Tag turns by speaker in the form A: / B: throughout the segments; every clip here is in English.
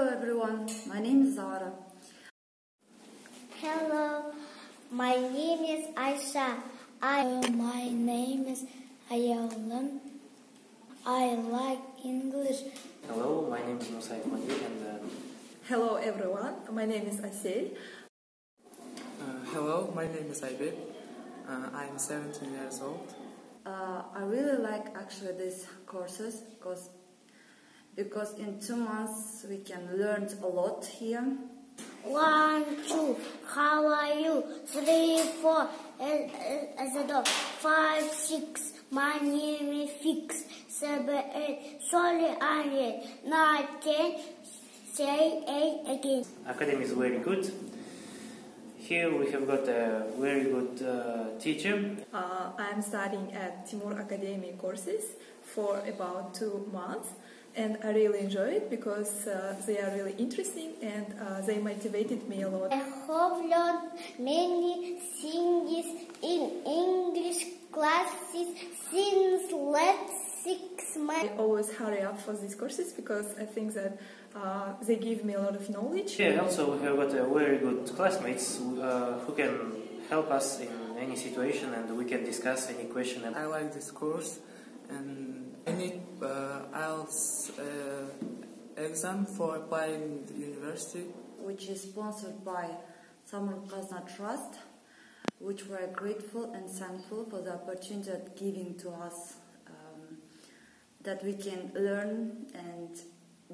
A: everyone, my name is Zara.
B: Hello, my name is Aisha.
C: My name is Ayalan. I like English.
D: Hello, my name is Musaif Madrid and
E: Hello everyone, my name is Asel.
F: Hello, my name is Aybek. I'm 17 years old.
A: I really like actually these courses because in 2 months we can learn a lot here.
B: 1, 2, how are you? 3, 4, as a dog. 5, 6, my name is Fix. 7, 8, sorry, I'm 9, 10, say 8 again.
D: Academy is very good. Here we have got a very good teacher.
E: I'm studying at Timur Academy courses for about 2 months, and I really enjoy it because they are really interesting and they motivated me a lot.
B: I have learned many things in English classes since last 6 months.
E: I always hurry up for these courses because I think that they give me a lot of knowledge.
D: Yeah, also we have got a very good classmates who can help us in any situation and we can discuss any question.
F: I like this course and I need IELTS exam for applying the university.
A: Which is sponsored by Samruk Kazna Trust, which we are grateful and thankful for the opportunity that giving to us, that we can learn and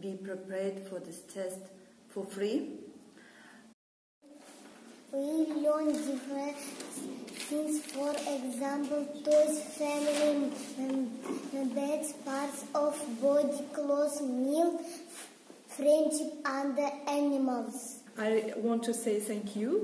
A: be prepared for this test for free.
B: We learn different things, for example, toys, family members, parts of body, clothes, meal, friendship, and the animals.
E: I want to say thank you